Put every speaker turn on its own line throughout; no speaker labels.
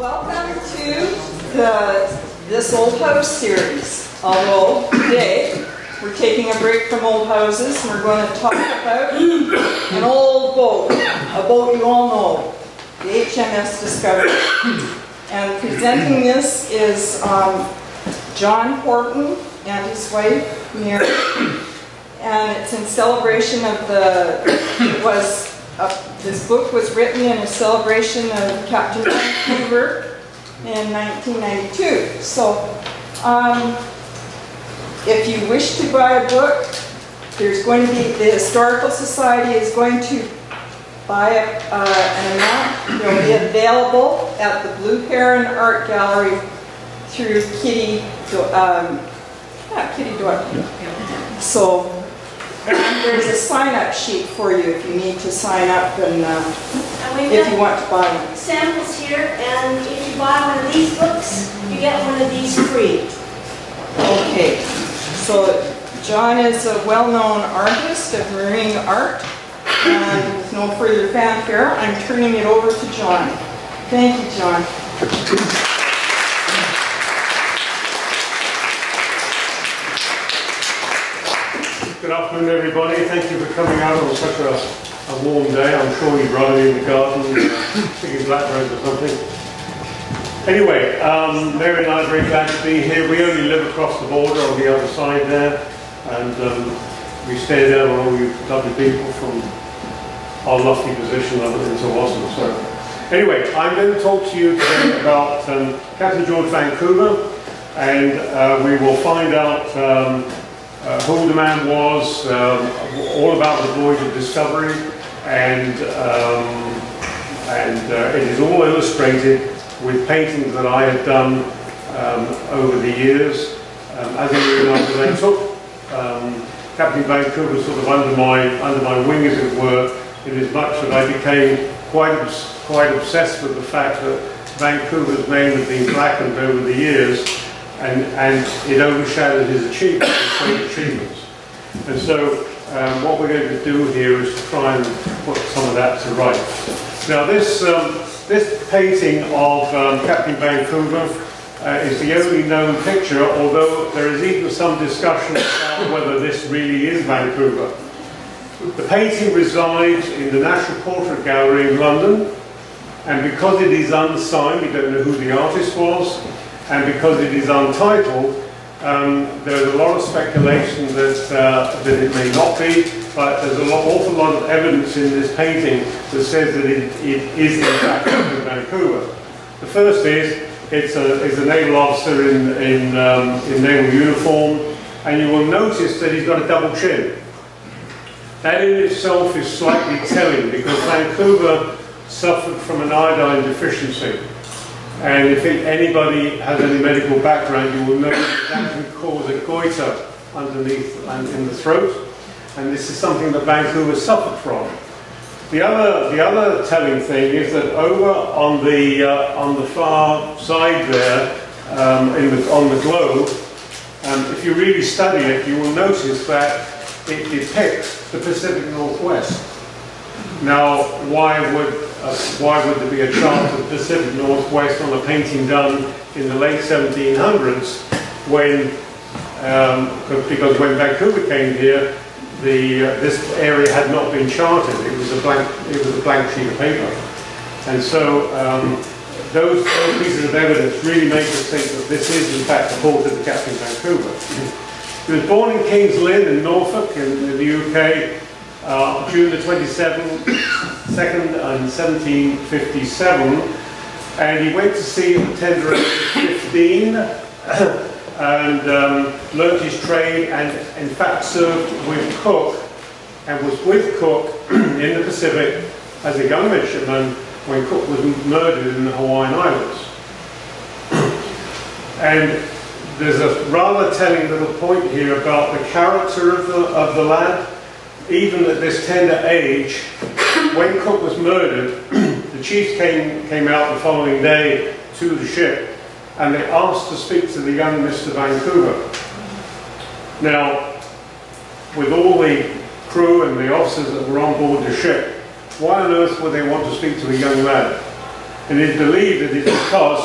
Welcome to this Old House series. Although today we're taking a break from old houses and we're going to talk about an old boat, a boat you all know, the HMS Discovery. And presenting this is John Horton and his wife Mary, and it's in celebration of this book was written in a celebration of Captain Vancouver in 1992. So if you wish to buy a book, there's going to be, the Historical Society is going to buy an amount. It will be available at the Blue Heron Art Gallery through Kitty Doyle. So there's a sign-up sheet for you if you need to sign up and if you want to buy one.
Samples here, and if you buy one of these books, you get one of these free.
Okay, so John is a well-known artist of marine art, and with no further fanfare, I'm turning it over to John. Thank you, John.
Good afternoon, everybody. Thank you for coming out on such a warm day. I'm sure you'd rather be in the garden picking blackberries or something. Anyway, Mary and I are very glad to be here. We only live across the border on the other side there, and we stay there with all you lovely people from our lofty position into Horton. So, anyway, I'm going to talk to you today about Captain George Vancouver, and we will find out who the man was, all about the voyage of discovery, and it is all illustrated with paintings that I had done over the years. As a young I took Captain Vancouver sort of under my wing, as it were, in as much that I became quite obsessed with the fact that Vancouver's name had been blackened over the years, and it overshadowed his achievements, his great achievements. And so what we're going to do here is to try and put some of that to rights. Now this painting of Captain Vancouver is the only known picture, although there is even some discussion about whether this really is Vancouver. The painting resides in the National Portrait Gallery in London, and because it is unsigned, we don't know who the artist was, and because it is untitled, there's a lot of speculation that it may not be, but there's an awful lot of evidence in this painting that says that it is in fact Captain Vancouver. The first is, it's a naval officer in naval uniform, and you will notice that he's got a double chin. That in itself is slightly telling, because Vancouver suffered from an iodine deficiency. And if anybody has any medical background, you will know that can cause a goiter underneath and in the throat. And this is something that Vancouver suffered from. The other telling thing is that over on the far side there, on the globe, if you really study it, you will notice that it depicts the Pacific Northwest. Now, why would there be a chart of the Pacific Northwest on a painting done in the late 1700s because when Vancouver came here, this area had not been charted. It was a blank sheet of paper. And so those pieces of evidence really make us think that this is in fact the portrait of Captain Vancouver. He was born in King's Lynn in Norfolk in the UK, June the 22nd in 1757, and he went to sea at the tender age of 15 and learnt his trade, and in fact served with Cook, and was with Cook in the Pacific as a young midshipman when Cook was murdered in the Hawaiian Islands. And there's a rather telling little point here about the character of the lad. Even at this tender age, when Cook was murdered, the chiefs came out the following day to the ship, and they asked to speak to the young Mr. Vancouver. Now, with all the crew and the officers that were on board the ship, why on earth would they want to speak to a young lad? And it is believed that it's because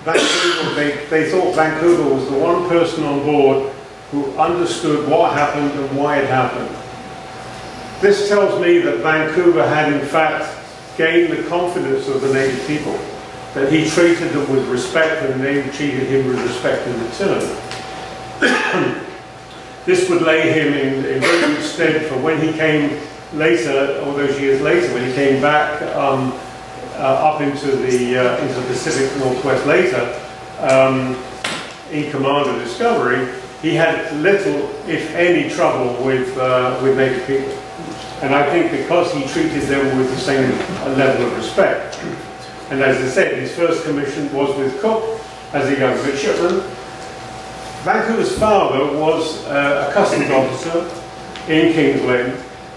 Vancouver, they thought Vancouver was the one person on board who understood what happened and why it happened. This tells me that Vancouver had in fact gained the confidence of the native people, that he treated them with respect and they treated him with respect in return. This would lay him in very good stead for when he came later, all those years later, when he came back up into the Pacific Northwest later, in command of Discovery. He had little, if any, trouble with native people. And I think because he treated them with the same level of respect. And as I said, his first commission was with Cook as a young midshipman. Vancouver's father was a customs officer in King's Lynn,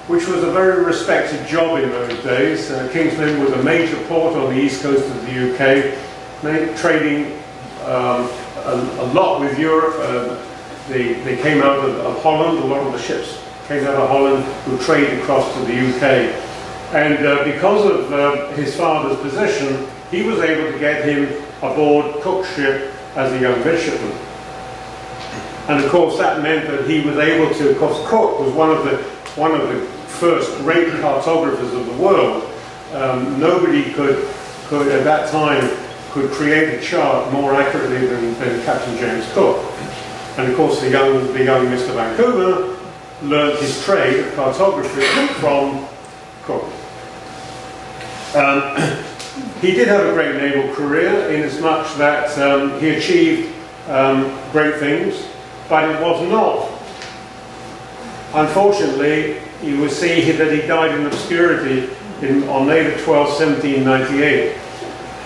which was a very respected job in those days. King's Lynn was a major port on the east coast of the UK, trading a lot with Europe. They came out of Holland. A lot of the ships came out of Holland who traded across to the UK. And because of his father's position, he was able to get him aboard Cook's ship as a young midshipman. And of course that meant that he was able to, of course Cook was one of the first great cartographers of the world. Nobody could at that time could create a chart more accurately than Captain James Cook. And of course the young Mr. Vancouver learned his trade of cartography from Cook. He did have a great naval career in as much that he achieved great things, but it was not. Unfortunately, you will see that he died in obscurity on May the 12th, 1798.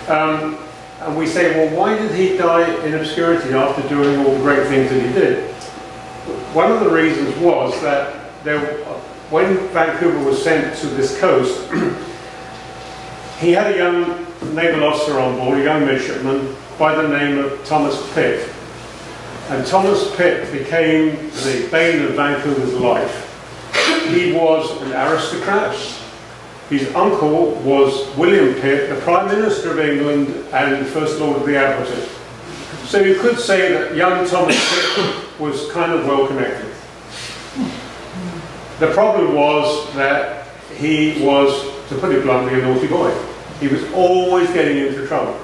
And we say, well, why did he die in obscurity after doing all the great things that he did? One of the reasons was that when Vancouver was sent to this coast, he had a young naval officer on board, a young midshipman, by the name of Thomas Pitt. And Thomas Pitt became the bane of Vancouver's life. He was an aristocrat. His uncle was William Pitt, the Prime Minister of England and the First Lord of the Admiralty. So you could say that young Thomas Pitt was kind of well connected. The problem was that he was, to put it bluntly, a naughty boy. He was always getting into trouble.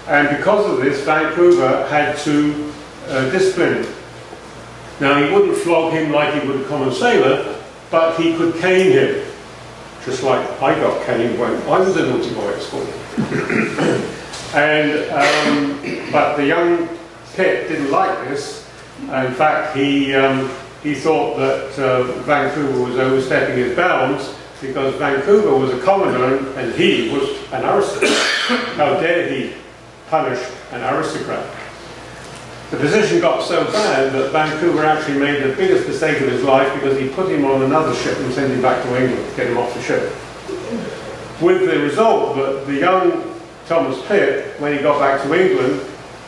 And because of this, Vancouver had to discipline him. Now, he wouldn't flog him like he would a common sailor, but he could cane him. Just like I got caned when I was a naughty boy at school. But the young Pitt didn't like this. In fact, he thought that Vancouver was overstepping his bounds because Vancouver was a commoner and he was an aristocrat. How dare he punish an aristocrat? The position got so bad that Vancouver actually made the biggest mistake of his life because he put him on another ship and sent him back to England to get him off the ship. With the result that the young Thomas Pitt, when he got back to England,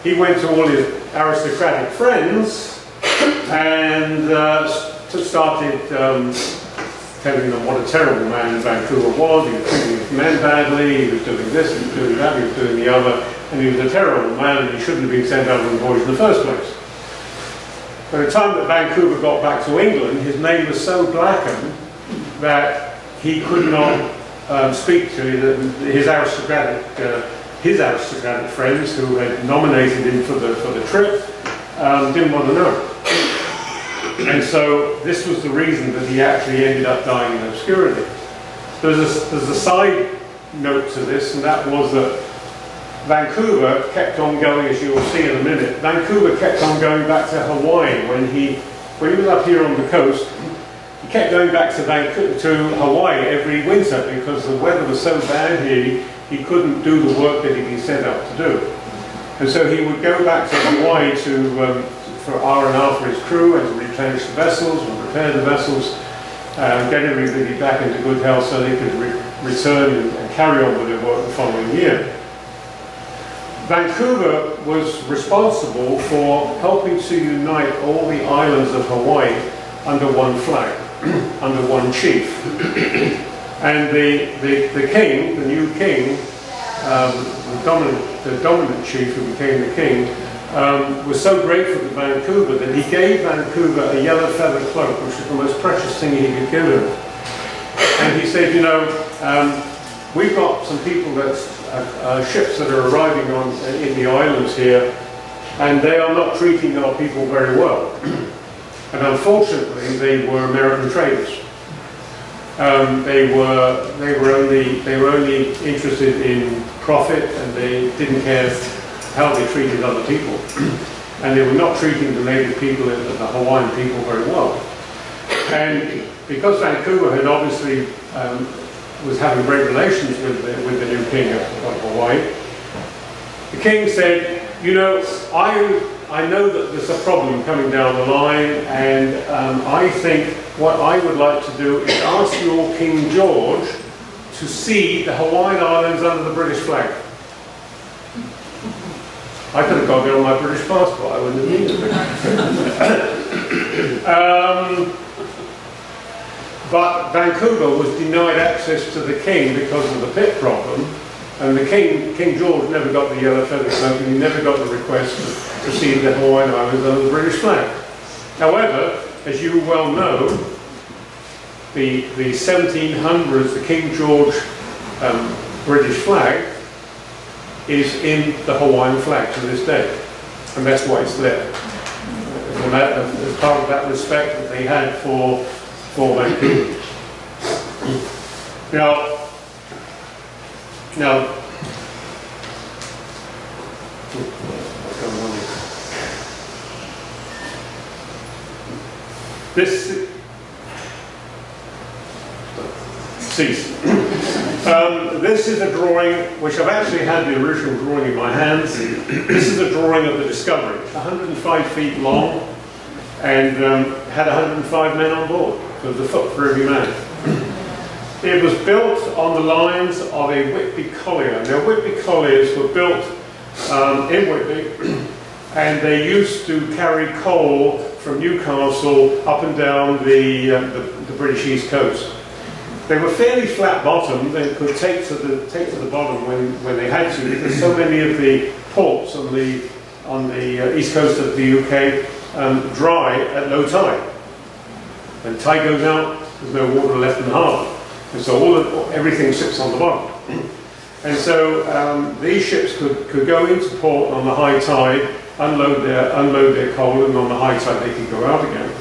he went to all his aristocratic friends and started telling them what a terrible man Vancouver was. He was treating his men badly, he was doing this, he was doing that, he was doing the other, and he was a terrible man and he shouldn't have been sent out on the voyage in the first place. By the time that Vancouver got back to England, his name was so blackened that he could not speak to his aristocratic friends who had nominated him for the trip, didn't want to know. And so this was the reason that he actually ended up dying in obscurity. There's a side note to this, and that was that Vancouver kept on going, as you will see in a minute. Vancouver kept on going back to Hawaii when he was up here on the coast. He kept going back to Hawaii every winter because the weather was so bad here, he couldn't do the work that he'd been sent out to do. And so he would go back to Hawaii for R&R for his crew and to replenish the vessels and repair the vessels, get everybody back into good health so they could return and carry on with their work the following year. Vancouver was responsible for helping to unite all the islands of Hawaii under one flag, under one chief. And the king, the new king, the dominant chief who became the king, was so grateful to Vancouver that he gave Vancouver a yellow feather cloak, which was the most precious thing he could give him. And he said, you know, we've got some people ships that are arriving in the islands here, and they are not treating our people very well. And unfortunately, they were American traders. They were only interested in profit, and they didn't care how they treated other people. And they were not treating the native people, the Hawaiian people, very well. And because Vancouver had obviously was having great relations with the new king of Hawaii, the king said, you know, I know that there's a problem coming down the line, and I think what I would like to do is ask your King George to see the Hawaiian Islands under the British flag. I could have got it on my British passport, I wouldn't have needed it. But Vancouver was denied access to the king because of the pit problem, and the King George never got the yellow feather cloak, and he never got the request to see the Hawaiian Islands under the British flag. However, as you well know, the 1700s, the King George British flag is in the Hawaiian flag to this day, and that's why it's there. As part of that respect that they had for Vancouver. Now, this this is a drawing which I've actually had the original drawing in my hands. This is a drawing of the Discovery, 105 feet long, and had 105 men on board. So there's a foot for every man. It was built on the lines of a Whitby collier. Now, Whitby colliers were built in Whitby, and they used to carry coal from Newcastle up and down the British East Coast. They were fairly flat-bottomed. They could take to the bottom when they had to, because so many of the ports on the east coast of the UK dry at low tide. When the tide goes out, there's no water left in the harbour, and so everything sits on the bottom. And so these ships could go into port on the high tide, unload their coal, and on the high tide they could go out again.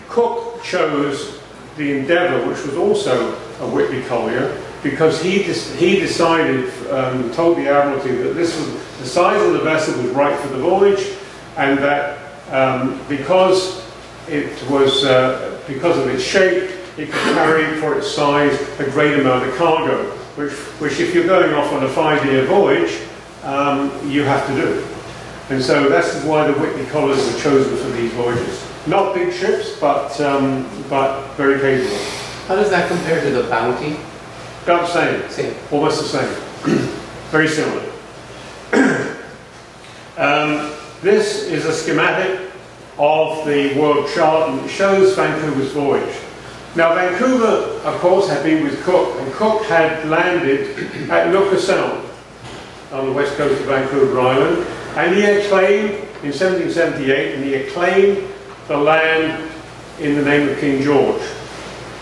Cook chose the Endeavour, which was also a Whitby collier, because he decided, told the Admiralty that the size of the vessel was right for the voyage, and that because of its shape, it could carry for its size a great amount of cargo, which if you're going off on a 5-year voyage, you have to do. And so that's why the Whitby colliers were chosen for these voyages. Not big ships, but very capable.
How does that compare to the Bounty?
About the same.
Same.
Almost the same. Very similar. This is a schematic of the world chart, and it shows Vancouver's voyage. Now, Vancouver, of course, had been with Cook, and Cook had landed at Nootka Sound on the west coast of Vancouver Island, and he had claimed in 1778, and he had claimed the land in the name of King George.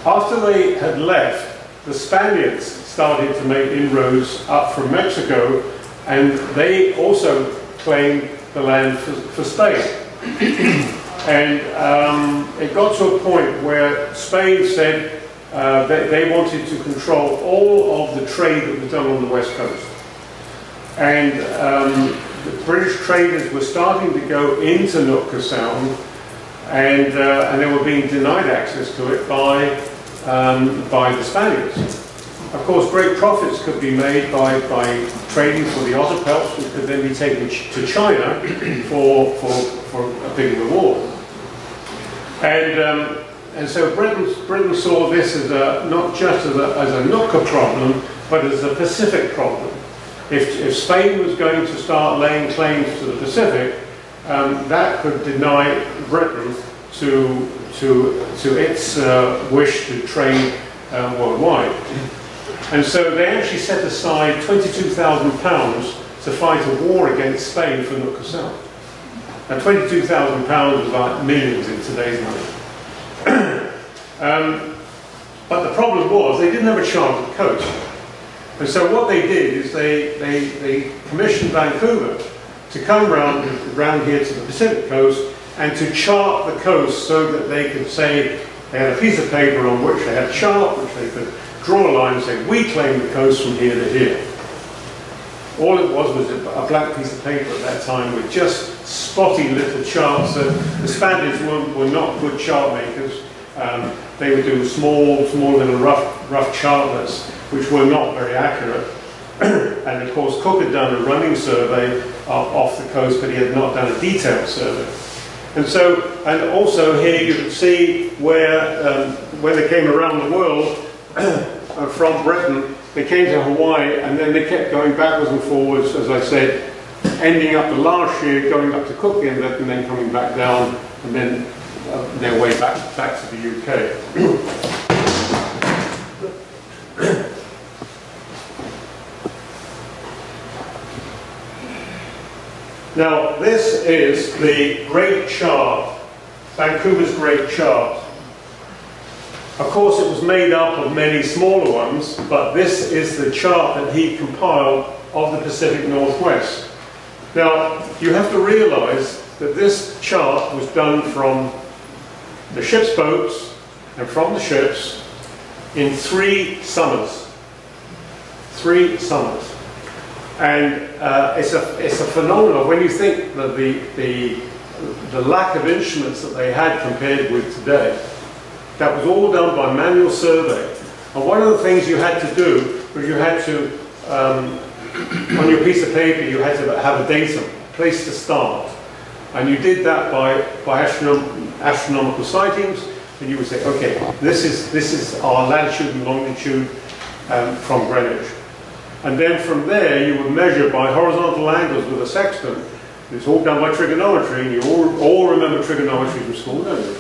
After they had left, the Spaniards started to make inroads up from Mexico, and they also claimed the land for Spain. And it got to a point where Spain said that they wanted to control all of the trade that was done on the west coast. And the British traders were starting to go into Nootka Sound, and they were being denied access to it by the Spaniards. Of course, great profits could be made by trading for the otter pelts, which could then be taken to China for a big reward. And so Britain saw this as not just as a Nootka problem, but as a Pacific problem. If Spain was going to start laying claims to the Pacific, that could deny Britain to its wish to trade worldwide. And so they actually set aside £22,000 to fight a war against Spain for Nootka Sound. Now £22,000 is about millions in today's money. But the problem was they didn't have a chartered coast. And so what they did is they commissioned Vancouver to come round here to the Pacific coast and to chart the coast so that they could say they had a piece of paper on which they had a chart, which they could draw a line and say, we claim the coast from here to here. All it was a blank piece of paper at that time with just spotty little charts. The Spaniards were not good chart makers. They would do small little rough chartlets, which were not very accurate. And of course, Cook had done a running survey off the coast, but he had not done a detailed survey. And also here you can see where, when they came around the world from Britain, they came to Hawaii, and then they kept going backwards and forwards, as I said, ending up the last year, going up to Cook Inlet, and then coming back down, and then their way back to the UK. Now, this is the Great Chart, Vancouver's Great Chart. Of course, it was made up of many smaller ones, but this is the chart that he compiled of the Pacific Northwest. Now, you have to realize that this chart was done from the ship's boats and from the ships in 3 summers. 3 summers. And it's a phenomenon when you think that the lack of instruments that they had compared with today. That was all done by manual survey. And one of the things you had to do was you had to, on your piece of paper, you had to have a datum, a place to start. And you did that by astronomical sightings, and you would say, okay, this is our latitude and longitude from Greenwich. And then from there, you would measure by horizontal angles with a sextant. It's all done by trigonometry, and you all remember trigonometry from school, don't you?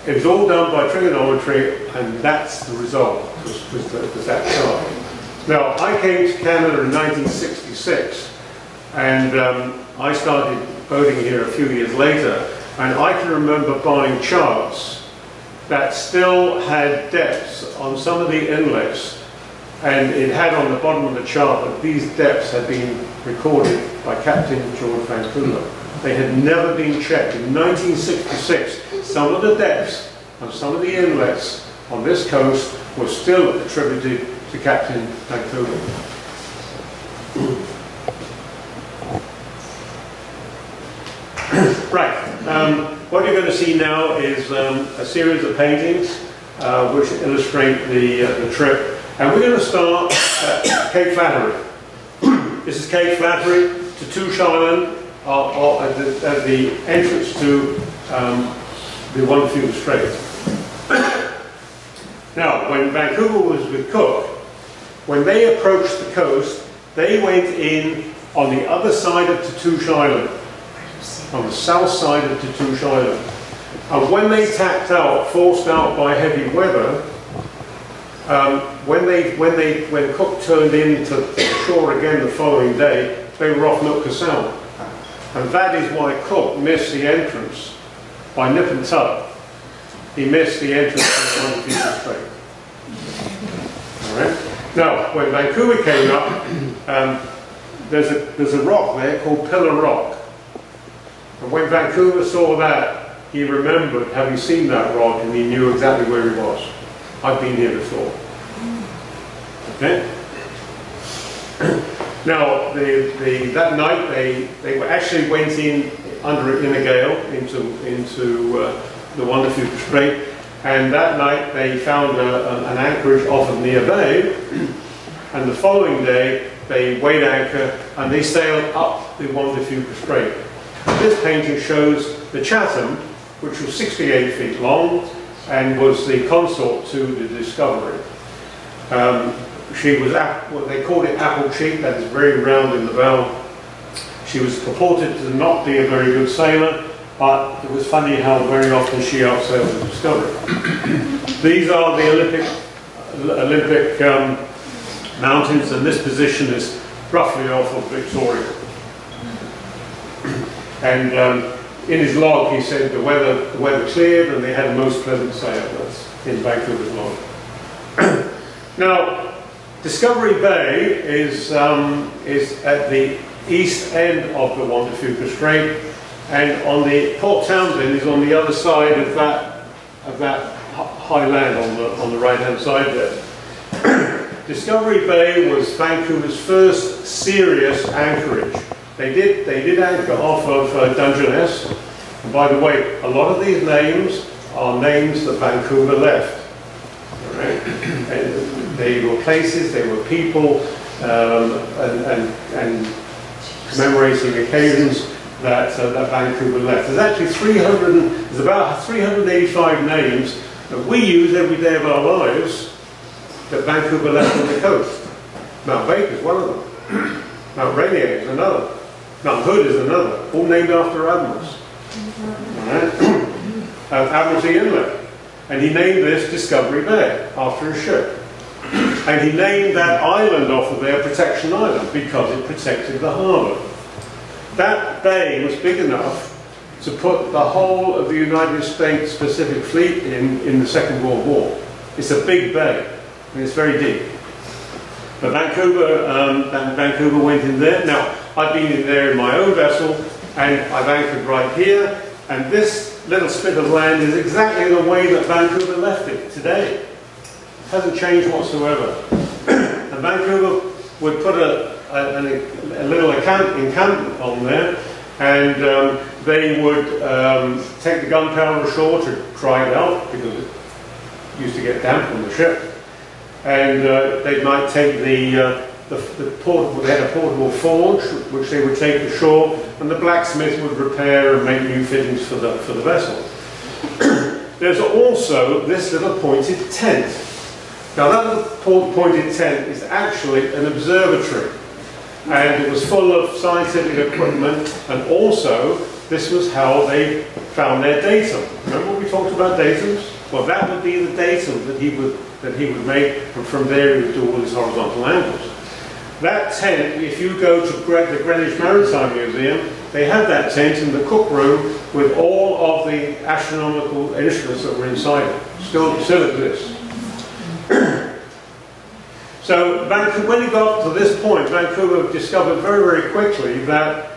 It was all done by trigonometry, and that's the result, was that chart. Now, I came to Canada in 1966, and I started boating here a few years later, and I can remember buying charts that still had depths on some of the inlets, and it had on the bottom of the chart that these depths had been recorded by Captain George Vancouver. They had never been checked. In 1966, some of the depths and some of the inlets on this coast were still attributed to Captain Vancouver. Right. What you're going to see now is a series of paintings which illustrate the trip. And we're going to start at Cape Flattery. This is Cape Flattery to Touche Island at the entrance to the Wonderful Strait. Now, when Vancouver was with Cook, when they approached the coast, they went in on the other side of Touche Island, on the south side of Touche Island. And when they tacked out, forced out by heavy weather, when Cook turned into the shore again the following day, they were off Nootka Sound. And that is why Cook missed the entrance by nip and tuck. He missed the entrance to the Wonderful Strait. All right. Now, when Vancouver came up, there's a rock there called Pillar Rock. And when Vancouver saw that, he remembered having seen that rock, and he knew exactly where he was. I've been here before. Okay. Now, that night they actually went in in a gale into the Wonderful Strait, and that night they found an anchorage off of Near Bay, and the following day they weighed anchor and they sailed up the Wonderful Strait. This painting shows the Chatham, which was 68 feet long and was the consort to the Discovery. She was, well, they called it apple cheek, that is very round in the bow. She was purported to not be a very good sailor, but it was funny how very often she outsailed the Discovery. These are the Olympic mountains, and this position is roughly off of Victoria. And in his log he said the weather cleared and they had a most pleasant sail. That's in Vancouver's log. Now, Discovery Bay is at the east end of the Juan de Fuca Strait, and on the Port Townsend is on the other side of that high land on the right hand side there. Discovery Bay was Vancouver's first serious anchorage. They did anchor off of Dungeness. And by the way, a lot of these names are names that Vancouver left. All right? And they were places, they were people, and commemorating occasions that Vancouver left. There's actually there's about 385 names that we use every day of our lives that Vancouver left on the coast. Mount Baker is one of them. Mount Rainier is another. Mount Hood is another. All named after admirals. Right? Admiralty Inlet. And he named this Discovery Bay after a ship. And he named that island off of there Protection Island because it protected the harbour. That bay was big enough to put the whole of the United States Pacific Fleet in the Second World War. It's a big bay, and it's very deep. But Vancouver went in there. Now, I've been in there in my own vessel, and I've anchored right here, and this little spit of land is exactly the way that Vancouver left it today. It hasn't changed whatsoever. And Vancouver would put a little encampment on there, and they would take the gunpowder ashore to dry it out because it used to get damp on the ship, and they might take the portable. They had a portable forge which they would take ashore, and the blacksmith would repair and make new fittings for the vessel. There's also this little pointed tent. Now that little pointed tent is actually an observatory. And it was full of scientific equipment, and also this was how they found their datum. Remember we talked about datums? Well, that would be the datum that he would make, and from there he would do all his horizontal angles. That tent, if you go to the Greenwich Maritime Museum, they have that tent in the cook room with all of the astronomical instruments that were inside it. Still exists. So when he got to this point, Vancouver discovered very, very quickly that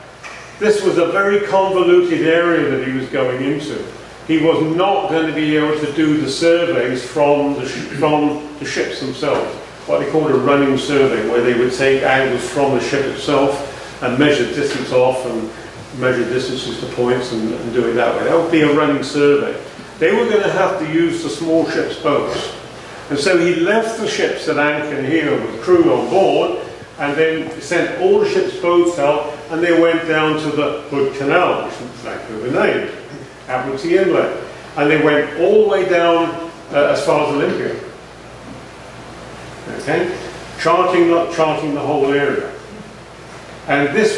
this was a very convoluted area that he was going into. He was not going to be able to do the surveys from the ships themselves, what they called a running survey, where they would take angles from the ship itself and measure distance off and measure distances to points and do it that way. That would be a running survey. They were going to have to use the small ship's boats. And so he left the ships at anchor here with crew on board, and then sent all the ship's boats out, and they went down to the Hood Canal, which Vancouver named, Admiralty Inlet. And they went all the way down as far as Olympia. Okay? Charting the whole area. And this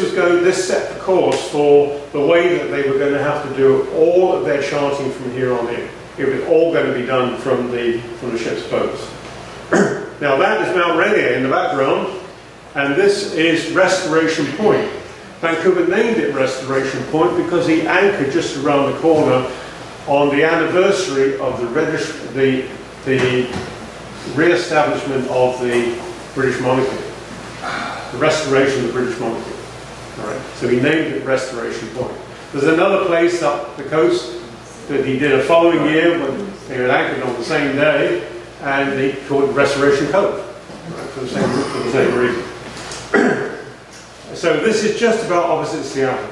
set the course for the way that they were going to have to do all of their charting from here on in. It was all going to be done from the ship's boats. Now that is Mount Rainier in the background, and this is Restoration Point. Vancouver named it Restoration Point because he anchored just around the corner on the anniversary of the re-establishment of the British monarchy, the restoration of the British monarchy. All right. So he named it Restoration Point. There's another place up the coast that he did a following year when they were anchored on the same day, and he called it Restoration Cove, right, for the same reason. So this is just about opposite Seattle.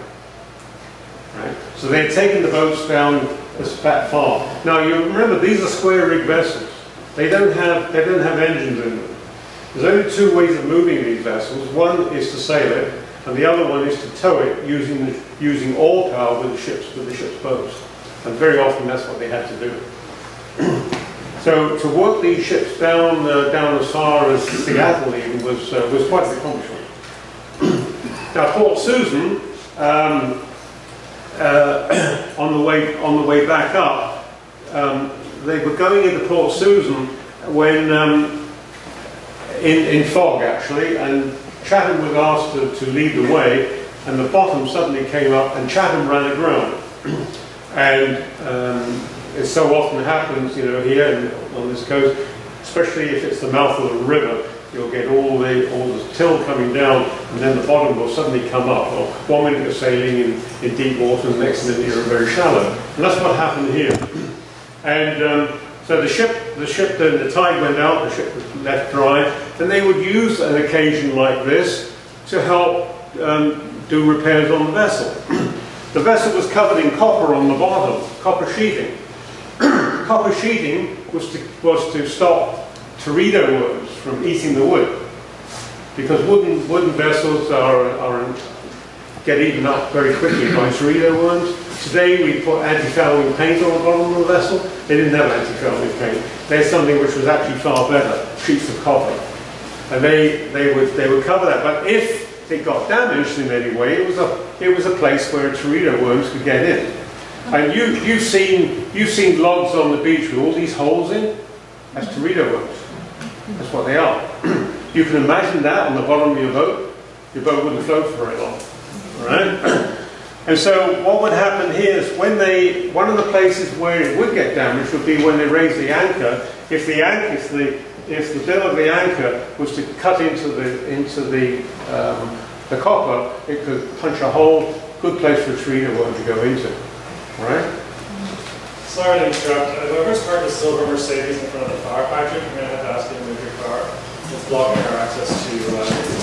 Right? So they had taken the boats down that far. Now you remember these are square rig vessels. They don't have engines in them. There's only two ways of moving these vessels. One is to sail it, and the other one is to tow it using oar power with the ship's boats. And very often that's what they had to do. So to work these ships down as far as Seattle even was quite an accomplishment. Now Port Susan on the way back up, they were going into Port Susan when in fog actually, and Chatham was asked to lead the way, and the bottom suddenly came up and Chatham ran aground. And it so often happens, you know, here on this coast, especially if it's the mouth of the river, you'll get all the till coming down, and then the bottom will suddenly come up. Or 1 minute you're sailing in deep water, and the next minute you're very shallow. And that's what happened here. And so the ship, then the tide went out, the ship was left dry, and they would use an occasion like this to help do repairs on the vessel. The vessel was covered in copper on the bottom, copper sheeting. Copper sheeting was to stop teredo worms from eating the wood, because wooden vessels get eaten up very quickly by teredo worms. Today we put anti-fouling paint on the bottom of the vessel. They didn't have anti-fouling paint. They had something which was actually far better, sheets of copper, and they would cover that. But if it got damaged in any way, it was a place where teredo worms could get in. And you've seen logs on the beach with all these holes in. That's teredo worms. That's what they are. You can imagine that on the bottom of your boat wouldn't float for very long. Right? And so what would happen here is one of the places where it would get damaged would be when they raise the anchor. If the bill of the anchor was to cut into the copper, it could punch a hole. Good place for a teredo worm to go into. All right?
Sorry to interrupt. Whoever's parked a silver Mercedes in front of the fire hydrant, you're going to have to ask them to move your car. It's blocking our access to Whatcom.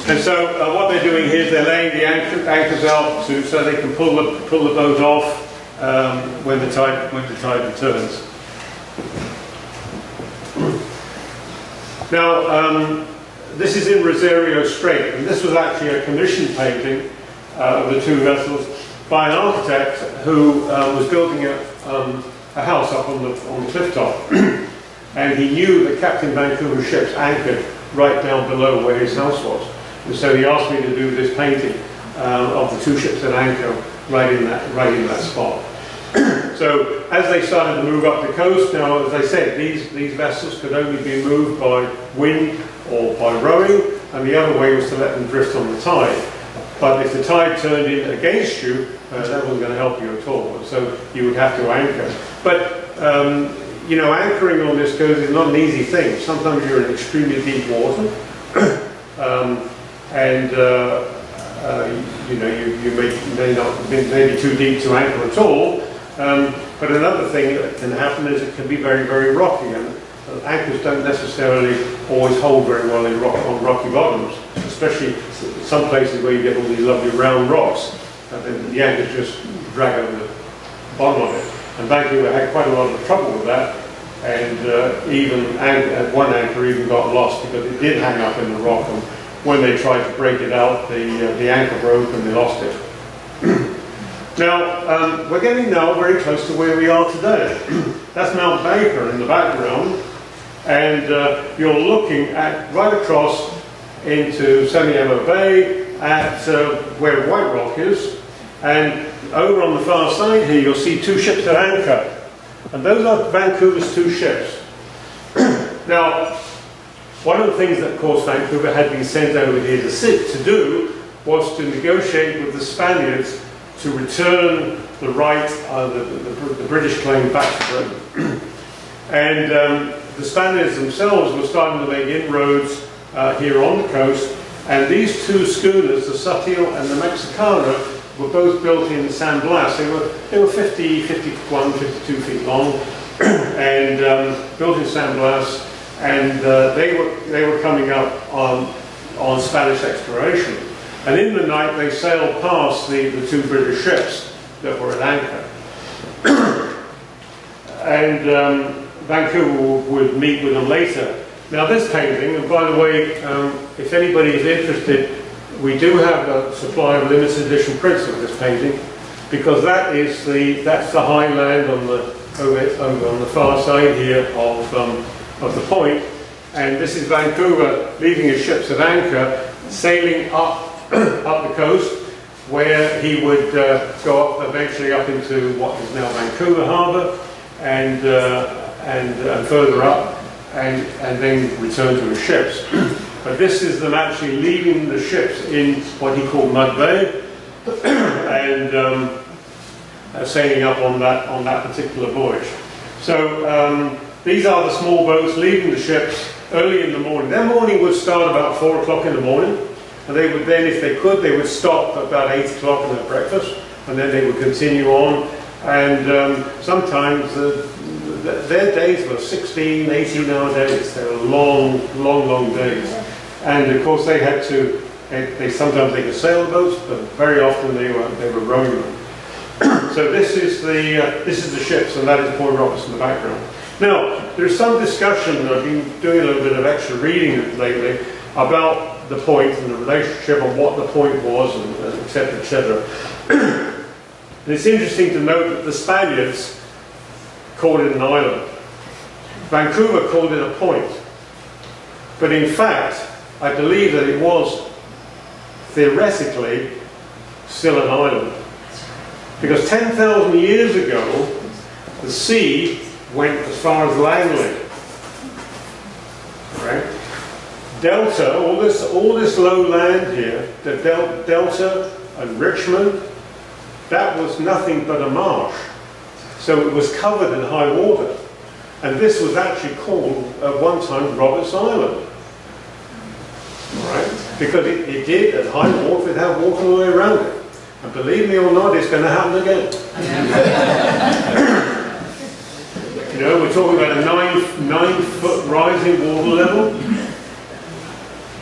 And so what they're doing here is they're laying the anchors out so they can pull the boat off when the tide returns. Now this is in Rosario Strait, and this was actually a commission painting of the two vessels by an architect who was building a house up on the cliff top, and he knew that Captain Vancouver's ships anchored right down below where his house was. And so he asked me to do this painting of the two ships at anchor right in that spot. So as they started to move up the coast, now as I said, these vessels could only be moved by wind or by rowing, and the other way was to let them drift on the tide. But if the tide turned in against you, that wasn't going to help you at all. So you would have to anchor. But you know, anchoring on this coast is not an easy thing. Sometimes you're in extremely deep water. You know, you may be too deep to anchor at all. But another thing that can happen is it can be very, very rocky, and anchors don't necessarily always hold very well on rocky bottoms, especially some places where you get all these lovely round rocks, and then the anchors just drag over the bottom of it. And Vancouver had quite a lot of trouble with that, and one anchor even got lost because it did hang up in the rock, and when they tried to break it out, the anchor broke and they lost it. Now, we're getting now very close to where we are today. That's Mount Baker in the background, and you're looking at right across into Semiahmoo Bay at where White Rock is, and over on the far side here you'll see two ships at anchor, and those are Vancouver's two ships. Now, one of the things that, of course, Vancouver had been sent over here to do was to negotiate with the Spaniards to return the right, the British claim back to Britain. And the Spaniards themselves were starting to make inroads here on the coast, and these two schooners, the Sutil and the Mexicana, were both built in San Blas. They were 50, 51, 52 feet long, and built in San Blas, and they were coming up on Spanish exploration. And in the night they sailed past the two British ships that were at anchor. And Vancouver would meet with them later. Now this painting, and by the way, if anybody is interested, we do have a supply of limited edition prints of this painting, because that's the high land over on the far side here of the point, and this is Vancouver leaving his ships at anchor, sailing up up the coast, where he would go up eventually up into what is now Vancouver Harbour, and further up, and then return to his ships. But this is them actually leaving the ships in what he called Mud Bay, and sailing up on that particular voyage. So these are the small boats leaving the ships early in the morning. Their morning would start about 4 o'clock in the morning, and they would then, if they could, they would stop at about 8 o'clock and have breakfast, and then they would continue on. And sometimes their days were 16, 18-hour days. They were long, long, long days. And of course, they had to. Sometimes they could sail the boats, but very often they were rowing them. So this is the ships, and that is Point Roberts in the background. Now, there's some discussion. I've been doing a little bit of extra reading lately about the point and the relationship and what the point was, and et cetera, et cetera. And it's interesting to note that the Spaniards called it an island. Vancouver called it a point. But in fact, I believe that it was theoretically still an island. Because 10,000 years ago, the sea went as far as Langley. Right? Delta, all this low land here, the Delta and Richmond, that was nothing but a marsh. So it was covered in high water. And this was actually called, at one time, Roberts Island. Right? Because it did, at high water, it had water all the way around it. And believe me or not, it's going to happen again. You know, we're talking about a 9-foot rising water level.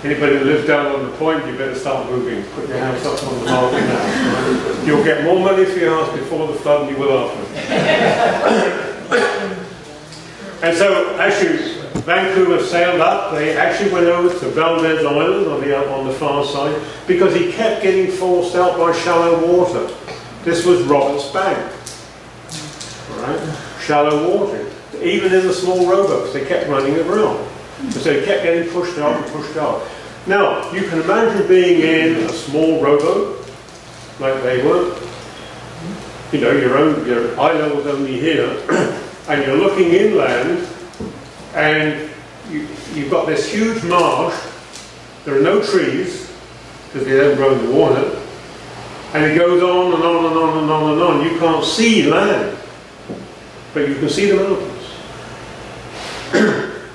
Anybody that lives down on the point, you better start moving. Put your house up on the market now. Right? You'll get more money for your house before the flood than you will after. And so, actually, Vancouver sailed up. They actually went over to Valdez Island on the far side because he kept getting forced out by shallow water. This was Roberts Bank. Right? Shallow water. Even in the small rowboats, they kept running around. So he kept getting pushed out and pushed out. Now, you can imagine being in a small rowboat, like they were. You know, your eye level's only here, and you're looking inland, and you've got this huge marsh. There are no trees, because they don't grow in the water. And it goes on and on and on and on and on. You can't see land, but you can see the mountains.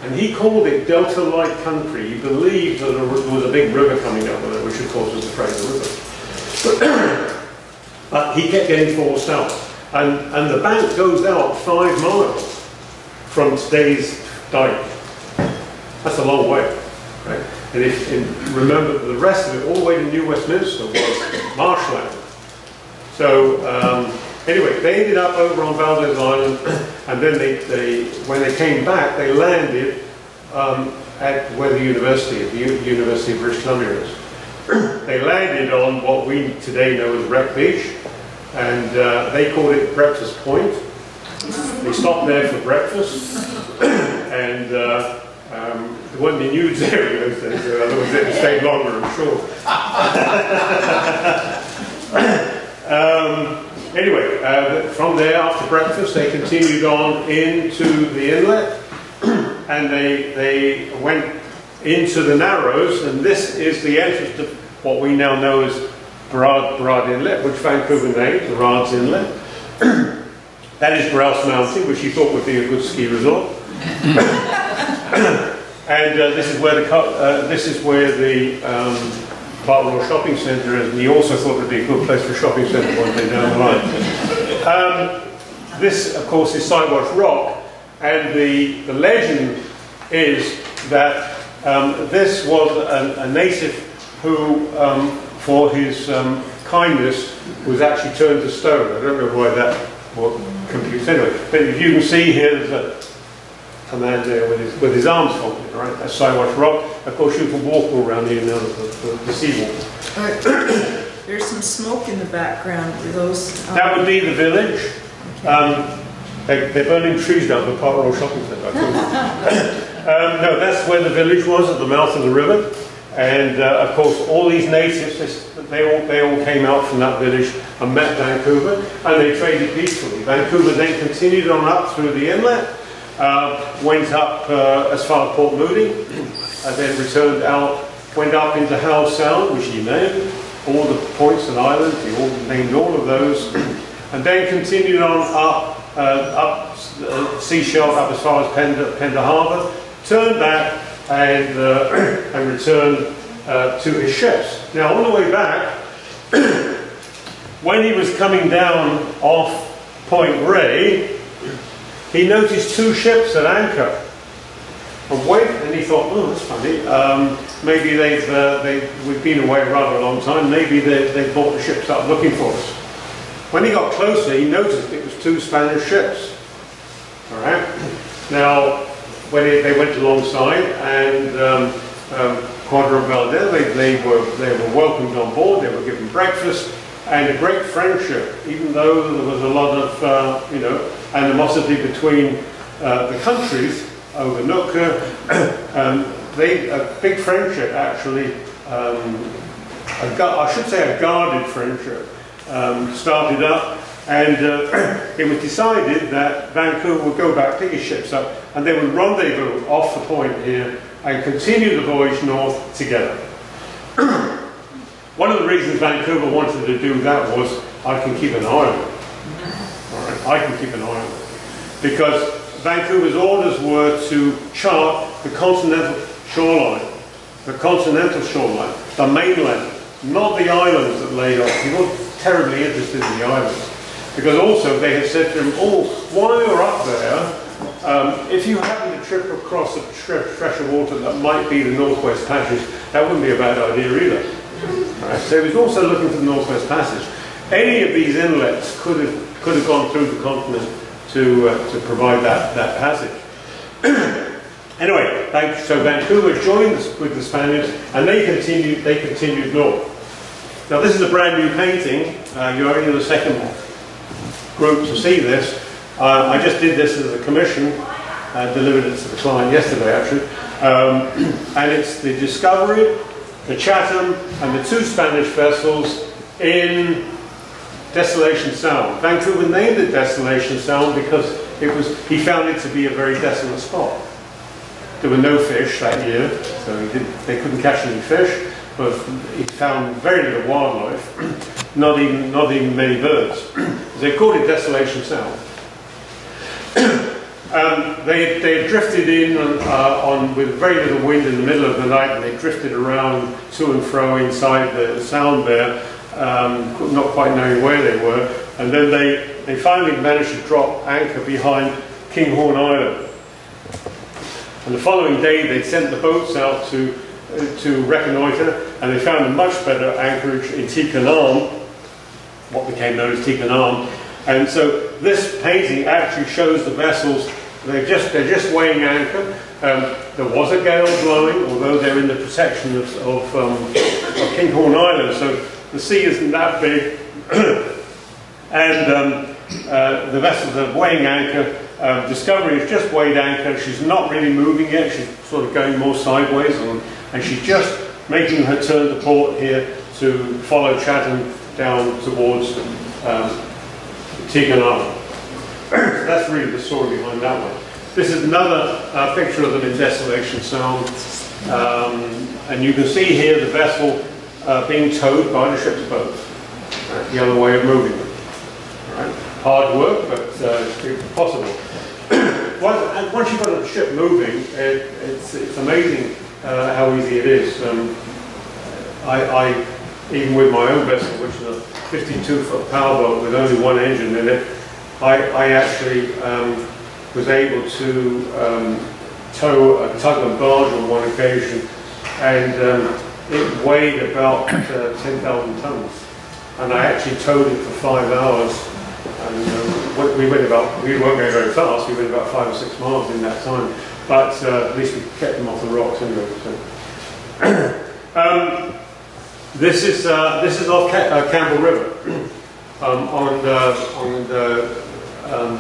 And he called it Delta-like country. He believed that there was a big river coming up with it, which of course was the Fraser River. But he kept getting forced out. And the bank goes out 5 miles from today's dike. That's a long way, right? And remember, the rest of it, all the way to New Westminster, was marshland. So anyway, they ended up over on Valdez Island, and then when they came back, they landed at where the University of British Columbia is. They landed on what we today know as Wreck Beach, and they called it Breakfast Point. They stopped there for breakfast, and there wasn't any nudes there in those days, so otherwise they'd stayed longer, I'm sure. Anyway, from there, after breakfast, they continued on into the inlet, and they went into the Narrows, and this is the entrance to what we now know as Burrard Inlet, which Vancouver named Burrard's Inlet. That is Grouse Mountain, which he thought would be a good ski resort. And this is where the Park Royal Shopping Centre is, and he also thought it would be a good place for a shopping centre one day down the line. This, of course, is Sidewash Rock, and the legend is that this was a native who, for his kindness, was actually turned to stone. I don't know why that computes anyway. But if you can see here, there's a man there with his arms folded, right? That's Sidewash Rock. Of course, you can walk all around here now, the seawall.
There's some smoke in the background. For those.
That would be the village. Okay. They're burning trees down the Park Royal Shopping Centre. No, that's where the village was, at the mouth of the river. And of course, all these natives, they all came out from that village and met Vancouver, and they traded peacefully. Vancouver then continued on up through the inlet, went up as far as Port Moody, and then returned out, went up into Howe Sound, which he named, all the points and islands, he named all of those, and then continued on up sea shelf up as far as Pender Harbour, turned back and returned to his ships. Now on the way back, when he was coming down off Point Grey, he noticed two ships at anchor. And he thought, oh, that's funny. Maybe we've been away rather a long time. Maybe they brought the ships up looking for us. When he got closer, he noticed it was two Spanish ships. All right. Now, when they went alongside, and Quadra Valdez, they were welcomed on board. They were given breakfast and a great friendship, even though there was a lot of animosity between the countries over Nootka. A big friendship, actually. I should say a guarded friendship started up. And it was decided that Vancouver would go back, pick his ships up, and they would rendezvous off the point here and continue the voyage north together. One of the reasons Vancouver wanted to do that was, I can keep an eye on it. All right, I can keep an eye on it. Because Vancouver's orders were to chart the continental shoreline, the mainland, not the islands that lay off. He wasn't terribly interested in the islands. Because also they had said to him, oh, while you're up there, if you happen to trip across a stretch of water that might be the Northwest Passage, that wouldn't be a bad idea either. Right? So he was also looking for the Northwest Passage. Any of these inlets could have gone through the continent to provide that passage. Anyway, so Vancouver joined with the Spaniards, and they continued north. Now this is a brand new painting. You're only the second group to see this. I just did this as a commission, delivered it to the client yesterday actually, and it's the Discovery, the Chatham, and the two Spanish vessels in Desolation Sound. Vancouver named it Desolation Sound because he found it to be a very desolate spot. There were no fish that year, so they couldn't catch any fish, but he found very little wildlife, not even many birds. They called it Desolation Sound. They had drifted in with very little wind in the middle of the night, and they drifted around to and fro inside the sound there, not quite knowing where they were. And then they finally managed to drop anchor behind Kinghorn Island. And the following day they sent the boats out to reconnoitre, and they found a much better anchorage in Ticonam, what became known as Ticonam. And so this painting actually shows the vessels, they're just weighing anchor. There was a gale blowing, although they're in the protection of Kinghorn Island, so the sea isn't that big. And the vessels are weighing anchor. Discovery has just weighed anchor. She's not really moving yet. She's sort of going more sideways, and she's just making her turn to port here to follow Chatham down towards Ticonam. That's really the story behind that one. This is another picture of them in Desolation Sound, and you can see here the vessel being towed by the ship's boat. Right? The other way of moving them. Right? Hard work, but it's possible. Once you've got a ship moving, it's amazing how easy it is. Even with my own vessel, which is a 52-foot powerboat with only one engine in it, I actually was able to tow a tug and barge on one occasion, and it weighed about 10,000 tons. And I actually towed it for 5 hours. And we weren't going very fast. We went about 5 or 6 miles in that time, but at least we kept them off the rocks anyway. So. This is off Campbell River, on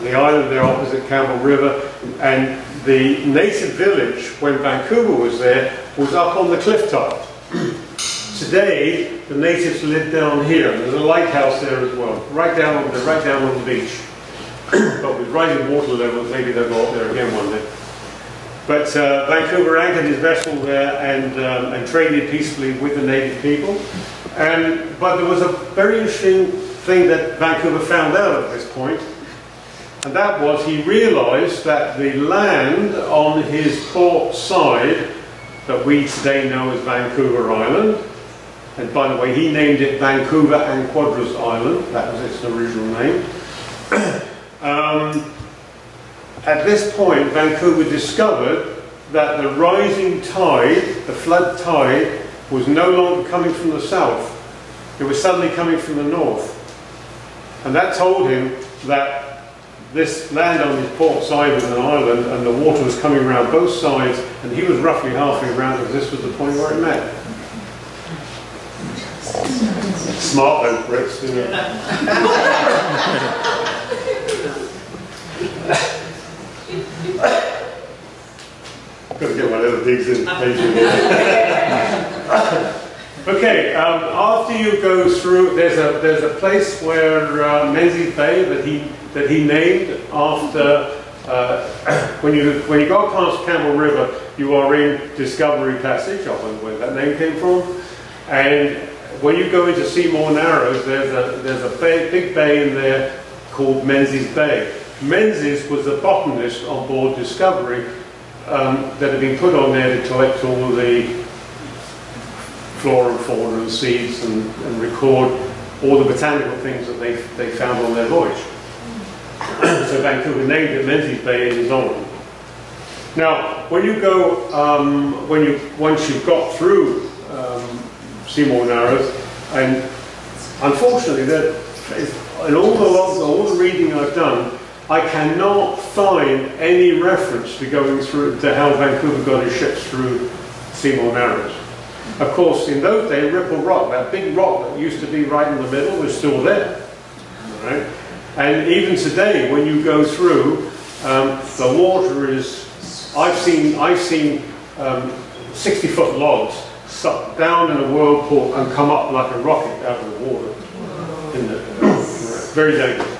the island there opposite Campbell River, and the native village when Vancouver was there was up on the cliff top. Today, the natives live down here. There's a lighthouse there as well, right down on the beach. But with rising water levels, maybe they'll go up there again one day. But Vancouver anchored his vessel there and traded peacefully with the native people. But there was a very interesting thing that Vancouver found out at this point, and that was he realized that the land on his port side, that we today know as Vancouver Island, and by the way, he named it Vancouver and Quadras Island, that was its original name. At this point, Vancouver discovered that the rising tide, the flood tide, was no longer coming from the south. It was suddenly coming from the north. And that told him that this land on his port side was an island and the water was coming around both sides, and he was roughly halfway around because this was the point where it met. Smart though, Brits, you know. Got to get my little digs in occasionally. Okay, after you go through, there's a place where Menzies Bay that he named after. When you go past Campbell River, you are in Discovery Passage. I wonder where that name came from. And when you go into Seymour Narrows, there's a big bay in there called Menzies Bay. Menzies was the botanist on board Discovery that had been put on there to collect all the flora and fauna and seeds and record all the botanical things that they found on their voyage. So Vancouver named it Menzies Bay in his honour. Now, when you go, once you've got through Seymour Narrows, and unfortunately, in all the reading I've done, I cannot find any reference to going through to how Vancouver got his ships through Seymour Narrows. Of course, in those days, Ripple Rock, that big rock that used to be right in the middle, was still there. Right? And even today, when you go through, the water is. I've seen 60-foot logs suck down in a whirlpool and come up like a rocket out of the water. Very dangerous.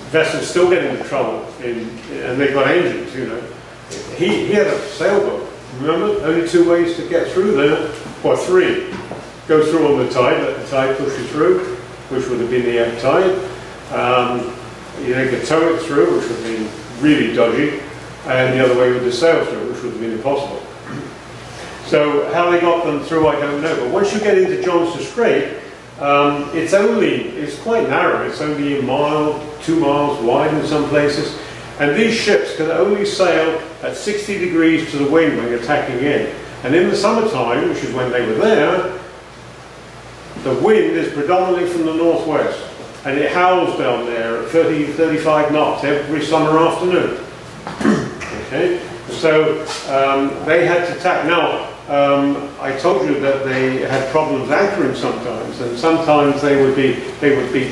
Vessels still get into trouble, and they've got engines, you know. He had a sailboat, remember? Only 2 ways to get through there, or 3. Go through on the tide, let the tide push you through, which would have been the ebb tide. You could tow it through, which would have been really dodgy, and the other way would have sailed through, which would have been impossible. So how they got them through, I don't know. But once you get into Johnston Strait, it's quite narrow. It's only a mile, 2 miles wide in some places. And these ships can only sail at 60 degrees to the wind when attacking in. And in the summertime, which is when they were there, the wind is predominantly from the northwest. And it howls down there at 30, 35 knots every summer afternoon. Okay? So they had to tack. Now, I told you that they had problems anchoring sometimes, and sometimes they would be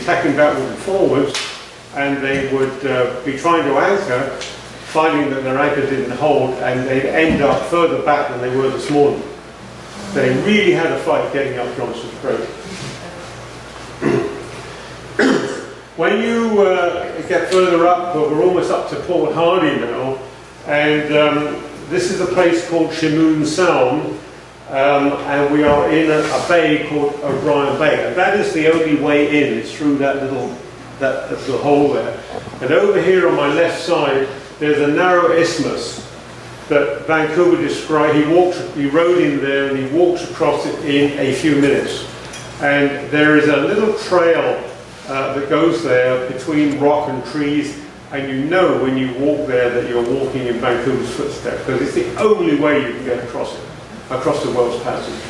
tacking backwards and forwards, and they would be trying to anchor, finding that their anchor didn't hold, and they'd end up further back than they were this morning. They really had a fight getting up Johnston Strait. When you get further up, well, we're almost up to Port Hardy now, and this is a place called Shimoon Sound, and we are in a bay called O'Brien Bay, and that is the only way in. It's through that little hole there. And over here on my left side, there's a narrow isthmus that Vancouver described. He rode in there and he walked across it in a few minutes. And there is a little trail that goes there between rock and trees, and you know when you walk there that you're walking in Vancouver's footsteps, because it's the only way you can get across it, across the Wells Passage.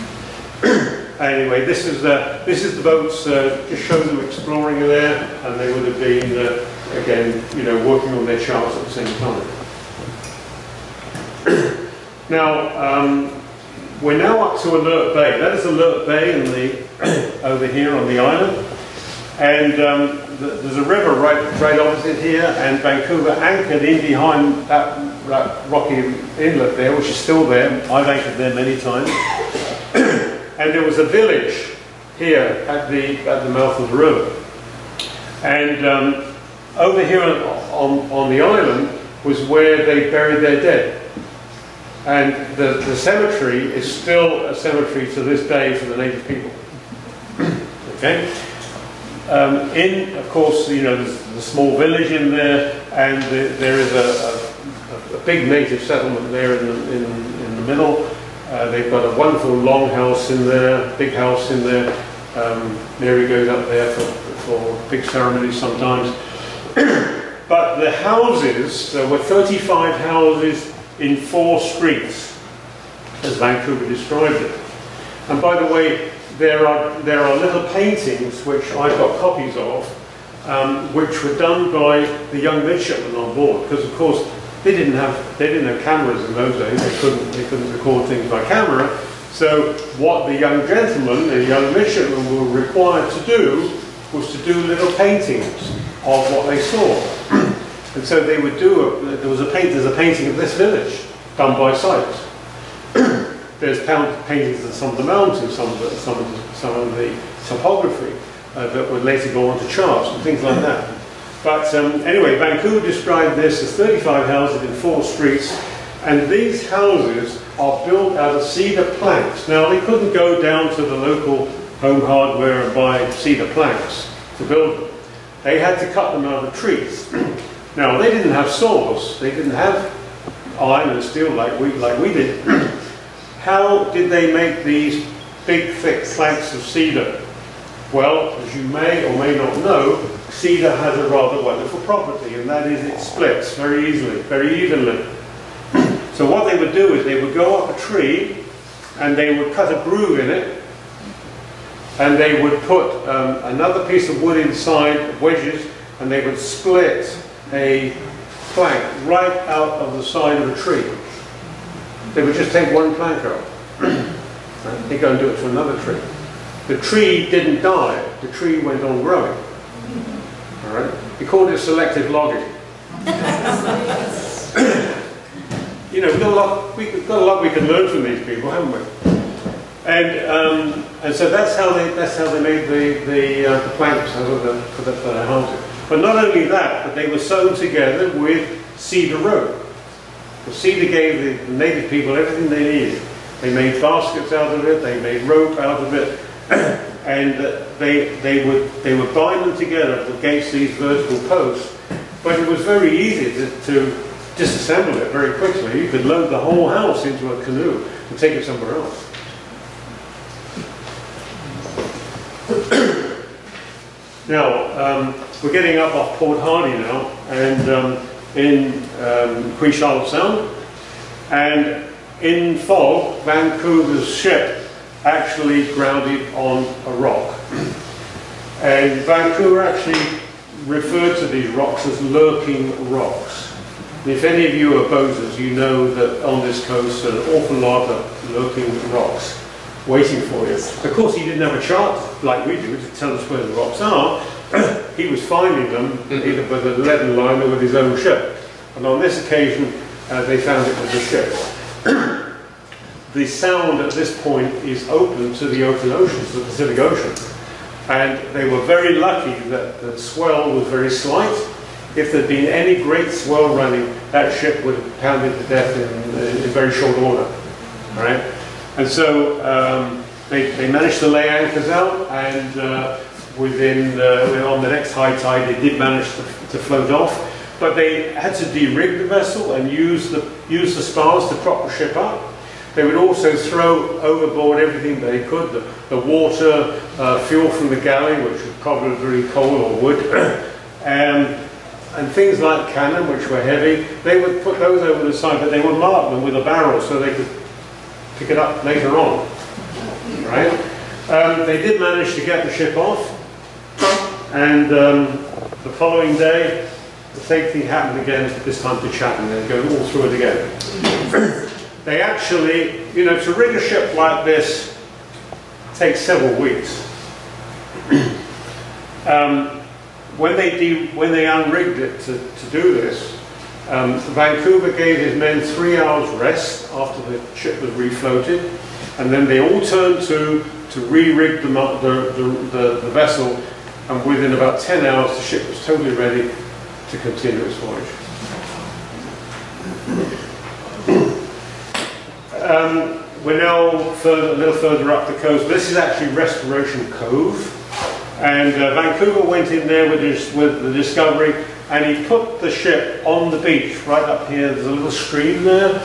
Anyway, this is the boats, just show them exploring there, and they would have been, again, you know, working on their charts at the same time. Now, we're now up to Alert Bay. That is Alert Bay over here on the island. And there's a river right opposite here, and Vancouver anchored in behind that rocky inlet there, which is still there. I've anchored there many times. And there was a village here at the mouth of the river. And over here on the island was where they buried their dead. And the cemetery is still a cemetery to this day for the native people. Okay? Of course, you know, there's a small village in there, and there is a big native settlement there in the middle. They've got a wonderful long house in there, big house in there. Mary goes up there for big ceremonies sometimes. But the houses, there were 35 houses in 4 streets, as Vancouver described it. And by the way, there are little paintings which I've got copies of, which were done by the young midshipmen on board, because of course they didn't have cameras in those days. They couldn't record things by camera. So what the young gentlemen, the young midshipmen, were required to do was to do little paintings of what they saw. And so they would do there's a painting of this village done by Sykes. There's paintings of some of the mountains, some of the topography that would later go onto charts and things like that. But anyway, Vancouver described this as 35 houses in 4 streets, and these houses are built out of cedar planks. Now, they couldn't go down to the local home hardware and buy cedar planks to build them. They had to cut them out of trees. Now, they didn't have saws. They didn't have iron and steel like we did. How did they make these big, thick planks of cedar? Well, as you may or may not know, cedar has a rather wonderful property, and that is it splits very easily, very evenly. So what they would do is they would go up a tree, and they would cut a groove in it, and they would put another piece of wood inside, wedges, and they would split a plank right out of the side of a tree. They would just take one plank out. They go and do it to another tree. The tree didn't die. The tree went on growing. All right. We called it selective logging. You know, we've got a lot we can learn from these people, haven't we? And so that's how they made the planks for their houses. But not only that, but they were sewn together with cedar rope. The cedar gave the native people everything they needed. They made baskets out of it, they made rope out of it, and they would bind them together against these vertical posts. But it was very easy to disassemble it very quickly. You could load the whole house into a canoe and take it somewhere else. Now, we're getting up off Port Hardy now, and in Queen Charlotte Sound, and in fog, Vancouver's ship actually grounded on a rock. And Vancouver actually referred to these rocks as lurking rocks. And if any of you are boaters, you know that on this coast there are an awful lot of lurking rocks waiting for you. Of course, he didn't have a chart like we do to tell us where the rocks are. He was finding them either with a leaden line or with his own ship. And on this occasion, they found it with the ship. The sound at this point is open to the open ocean, to the Pacific Ocean. And they were very lucky that the swell was very slight. If there'd been any great swell running, that ship would have pounded to death in very short order. All right? And so they managed to lay anchors out, and on the next high tide, they did manage to float off. But they had to de-rig the vessel and use the spars to prop the ship up. They would also throw overboard everything they could, the water, fuel from the galley, which was probably coal or wood, and things like cannon, which were heavy. They would put those over the side, but they would mark them with a barrel so they could pick it up later on. Right? They did manage to get the ship off, and the following day, the same thing happened again, this time to Chatham. They'd go all through it again. They actually, you know, to rig a ship like this takes several weeks. When they unrigged it to do this, Vancouver gave his men 3 hours rest after the ship was refloated, and then they all turned to re-rig the vessel, and within about 10 hours the ship was totally ready to continue its voyage. We're now a little further up the coast. This is actually Restoration Cove, and Vancouver went in there with the Discovery, and he put the ship on the beach right up here. There's a little stream there,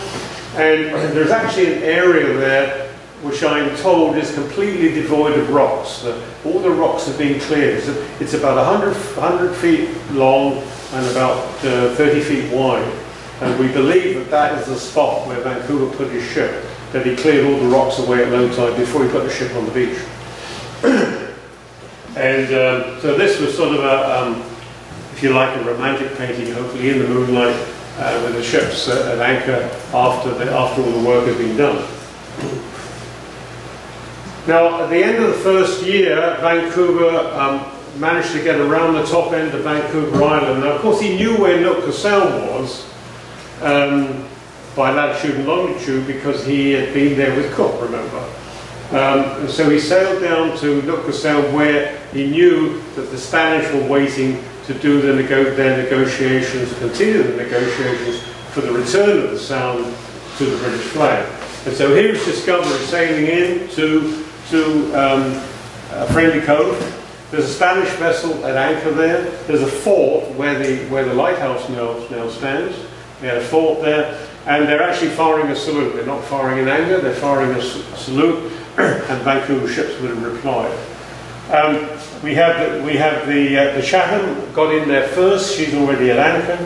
and there's actually an area there which I'm told is completely devoid of rocks. All the rocks have been cleared. It's about 100 feet long and about 30 feet wide, and we believe that that is the spot where Vancouver put his ship, that he cleared all the rocks away at low tide before he put the ship on the beach. And so this was sort of a, if you like, a romantic painting, hopefully in the moonlight, with the ships at anchor after all the work has been done. Now, at the end of the first year, Vancouver managed to get around the top end of Vancouver Island. Now, of course, he knew where Nootka Sound was by latitude and longitude because he had been there with Cook, remember. And so he sailed down to Nootka Sound, where he knew that the Spanish were waiting to do their negotiations, continue the negotiations for the return of the Sound to the British flag. And so here's Discovery sailing in to Friendly Cove. There's a Spanish vessel at anchor there. There's a fort where the lighthouse now stands. They had a fort there, and they're actually firing a salute. They're not firing in anger, they're firing a salute, and Vancouver ships would have replied. We have the Chatham got in there first. She's already at anchor.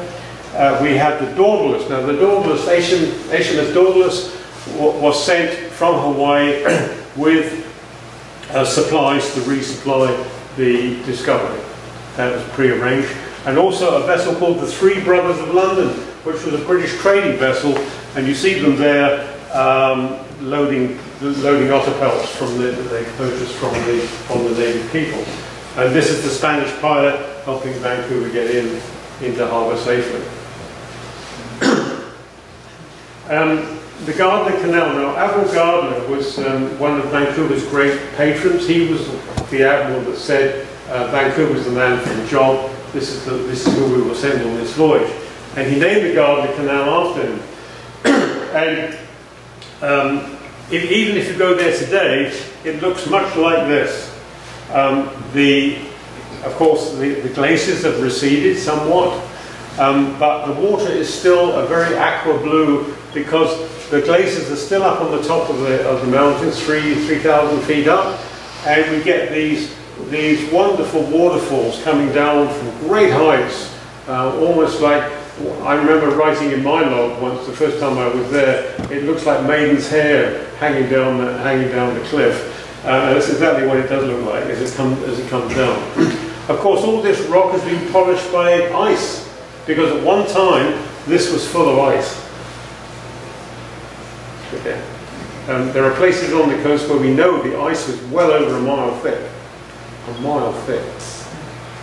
We have the Dauntless. Now the Dauntless, HMS Dauntless, was sent from Hawaii with supplies to resupply the Discovery. That was pre-arranged. And also a vessel called the Three Brothers of London, which was a British trading vessel, and you see them there loading otter pelts that they purchased from the native people. And this is the Spanish pilot helping Vancouver get into harbour safely. The Gardner Canal. Now, Admiral Gardner was one of Vancouver's great patrons. He was the admiral that said, Vancouver's the man for the job. This is who we will send on this voyage. And he named the Gardner Canal after him. And even if you go there today, it looks much like this. Of course, the glaciers have receded somewhat, but the water is still a very aqua blue because the glaciers are still up on the top of the mountains, 3,000 feet up, and we get these wonderful waterfalls coming down from great heights, almost like, I remember writing in my log once, the first time I was there, it looks like maiden's hair hanging down the cliff. That's exactly what it does look like as it comes down. Of course, all this rock has been polished by ice, because at one time this was full of ice. Okay. There are places on the coast where we know the ice was well over a mile thick.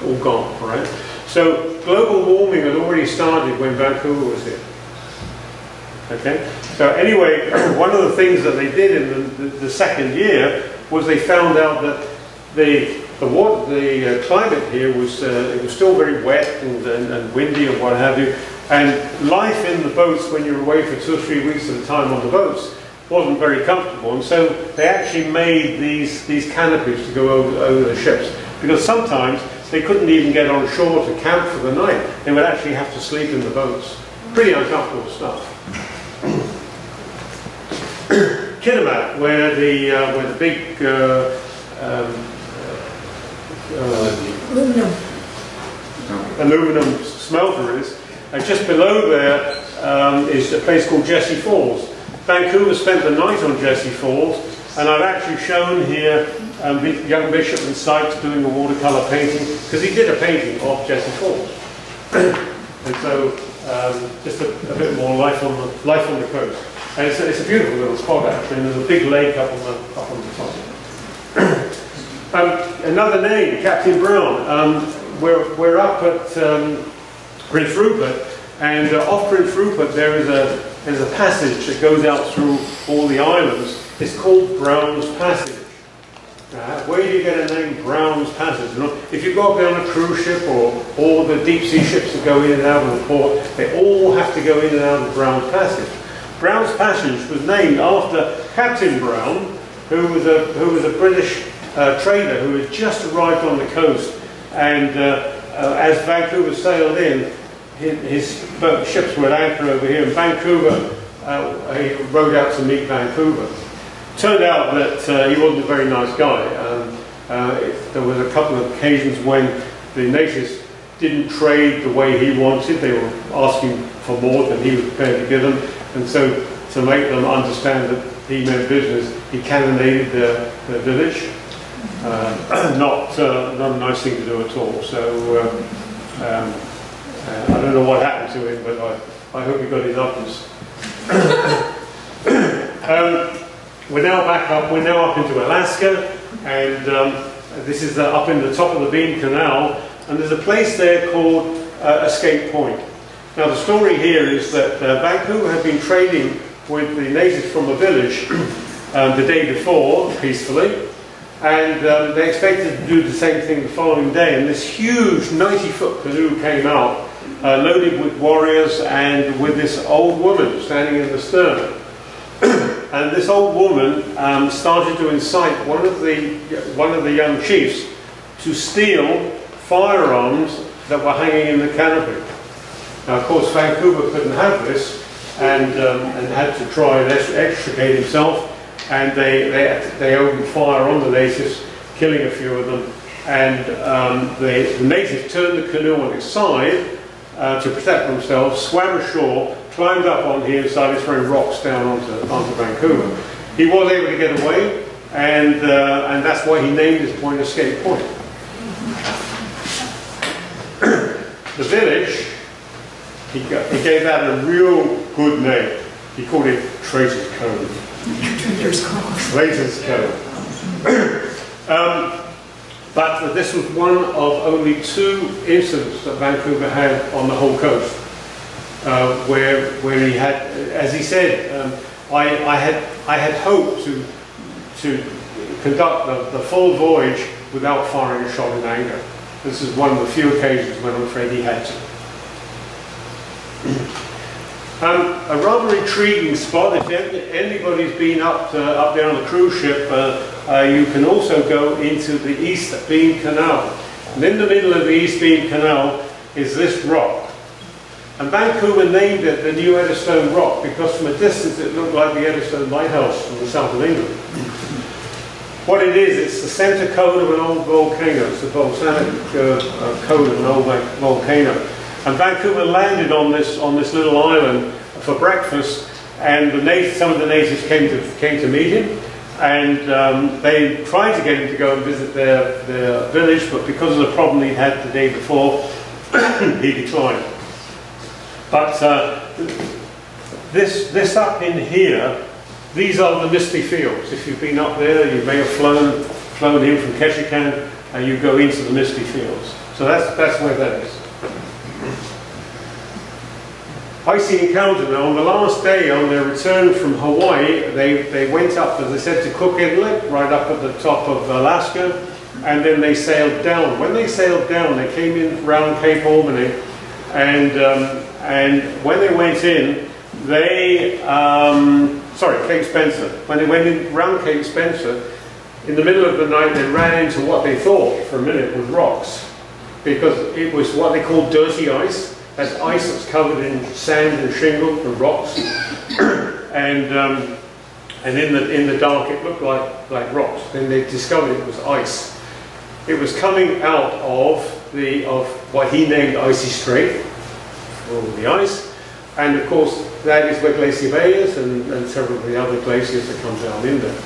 All gone, right? So global warming had already started when Vancouver was here. Okay. So anyway, one of the things that they did in the second year was they found out that the climate here was it was still very wet and windy and what have you, and life in the boats when you're away for 2 or 3 weeks at a time on the boats wasn't very comfortable, and so they actually made these canopies to go over the ships, because sometimes they couldn't even get on shore to camp for the night. They would actually have to sleep in the boats. Pretty uncomfortable stuff. Kitimat, where the big aluminum smelter is, and just below there is a place called Jesse Falls. Vancouver spent the night on Jesse Falls, and I've actually shown here young Bishopman Sykes doing a watercolour painting, because he did a painting of Jesse Falls. And so just a bit more life on the coast. And it's a beautiful little spot actually, and there's a big lake up on the top. Another name, Captain Brown. We're up at Prince Rupert, And off Prince Rupert there's a passage that goes out through all the islands. It's called Brown's Passage. Where do you get a name Brown's Passage? You know, if you go up there on a cruise ship or all the deep sea ships that go in and out of the port, they all have to go in and out of Brown's Passage. Brown's Passage was named after Captain Brown, who was a British trader who had just arrived on the coast, and as Vancouver sailed in, his ships were at anchor over here in Vancouver. He rode out to meet Vancouver. Turned out that he wasn't a very nice guy. There was a couple of occasions when the natives didn't trade the way he wanted. They were asking for more than he was prepared to give them, and so to make them understand that he meant business, he cannonaded the village. Not a nice thing to do at all. So I don't know what happened to him, but I hope he got his uppers. We're now back up. We're now up into Alaska, and this is up in the top of the Bean Canal, and there's a place there called Escape Point. Now the story here is that Vancouver had been trading with the natives from a village the day before, peacefully, and they expected to do the same thing the following day, and this huge 90-foot canoe came out, loaded with warriors and with this old woman standing in the stern. And this old woman started to incite one of the young chiefs to steal firearms that were hanging in the canopy. Now, of course, Vancouver couldn't have this, and had to try and extricate himself. And they opened fire on the natives, killing a few of them. And the natives turned the canoe on its side to protect themselves, swam ashore, climbed up on here and started throwing rocks down onto Vancouver. He was able to get away, and that's why he named his point Escape Point. The village, he gave that a real good name. He called it Traitor's Cove. Traitor's Cove. Traitor's Cove. But this was one of only 2 incidents that Vancouver had on the whole coast. Where he had, as he said, I had hoped to conduct the full voyage without firing a shot in anger. This is one of the few occasions when I'm afraid he had to. A rather intriguing spot. If anybody's been up there on the cruise ship, you can also go into the East Beam Canal. And in the middle of the East Beam Canal is this rock. And Vancouver named it the New Eddystone Rock because from a distance it looked like the Eddystone Lighthouse from the south of England. What it is, it's the centre cone of an old volcano. It's the volcanic cone of an old volcano. And Vancouver landed on this little island for breakfast, and some of the natives came to meet him, and they tried to get him to go and visit their village, but because of the problem he had the day before, he declined. But this up in here, these are the misty fields. If you've been up there, you may have flown in from Ketchikan, and you go into the misty fields. So that's where that is. Icy encounter. Now, on the last day, on their return from Hawaii, they went up, as I said, to Cook Inlet, right up at the top of Alaska, and then they sailed down. When they sailed down, they came in around Cape Albany, and when they went in, Cape Spencer. When they went in around Cape Spencer, in the middle of the night, they ran into what they thought for a minute was rocks, because it was what they call dirty ice. That's ice that's covered in sand and shingle and rocks, and in the dark it looked like rocks. Then they discovered it was ice. It was coming out of what he named Icy Strait, all the ice, and of course that is where Glacier Bay is, and several of the other glaciers that come down in there.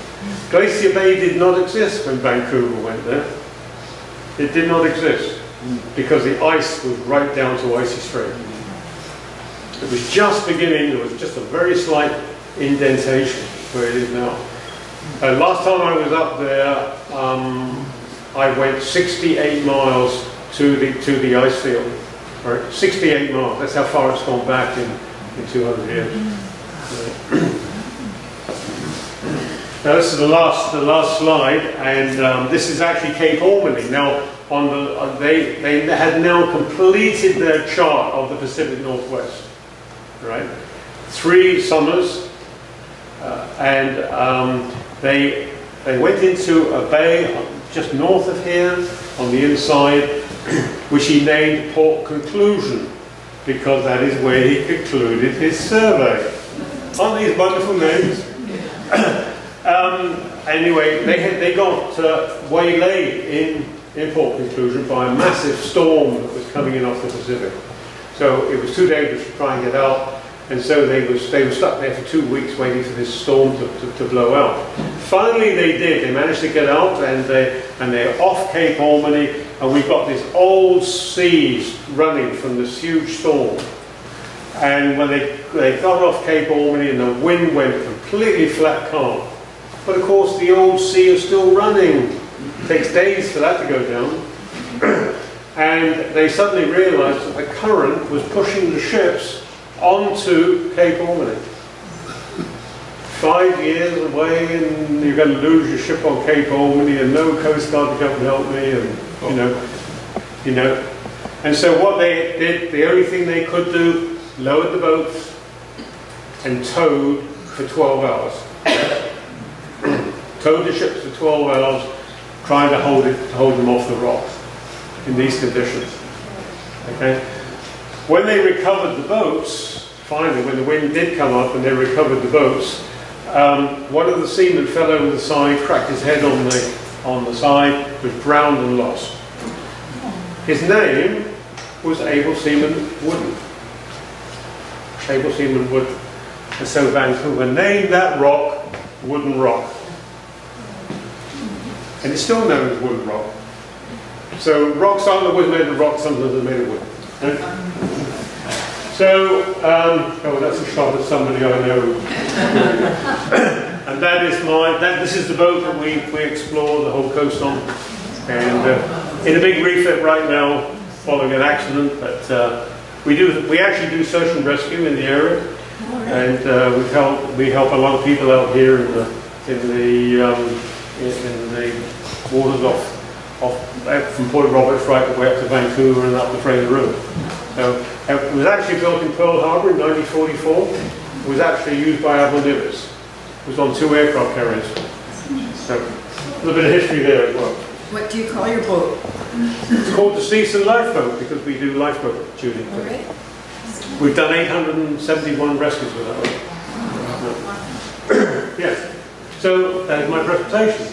Glacier Bay did not exist when Vancouver went there. It did not exist, because the ice was right down to Icy Strait. It was just beginning, there was just a very slight indentation where it is now. Last time I was up there, I went 68 miles to the ice field. Right, 68 miles. That's how far it's gone back in 200 years. Now this is the last slide, and this is actually Cape Ormond. Now they had now completed their chart of the Pacific Northwest. Right, 3 summers, and they went into a bay just north of here on the inside, which he named Port Conclusion, because that is where he concluded his survey. Aren't these wonderful names? Anyway, they got waylaid in Port Conclusion by a massive storm that was coming in off the Pacific. So it was too dangerous to try and get out, and so they were stuck there for 2 weeks waiting for this storm to blow out. Finally they did. They managed to get out, and they're off Cape Ormond, and we've got this old seas running from this huge storm. And when they got off Cape Ormond, and the wind went completely flat calm. But of course the old sea is still running. It takes days for that to go down. And they suddenly realized that the current was pushing the ships onto Cape Ormond. 5 years away, and you're going to lose your ship on Cape Ormond, and no Coast Guard to come and help me, and you know. And so what they did, the only thing they could do, lowered the boats and towed for 12 hours. Towed the ships for 12 hours, trying to hold them off the rocks in these conditions. Okay. When they recovered the boats, finally, when the wind did come up and they recovered the boats, one of the seamen fell over the side, cracked his head on the side, was drowned and lost. His name was Able Seaman Wooden. Able Seaman Wooden. And so Vancouver named that rock Wooden Rock. And it's still known as Wooden Rock. So rocks aren't always made of rock, sometimes they're made of wood. Okay? So, oh, that's a shot of somebody I know. And this is the boat that we explore the whole coast on. And in a big refit right now, following an accident, but we actually do search and rescue in the area, and we help a lot of people out here in the waters off from Port Roberts right the way up to Vancouver and up the Fraser Road. So it was actually built in Pearl Harbor in 1944. It was actually used by Admiral Nimitz. It was on 2 aircraft carriers. So a little bit of history there as well.
What do you call your boat?
It's called the Season Lifeboat because we do lifeboat tuning.
Okay.
We've done 871 rescues with that one. Yes. So that is my presentation.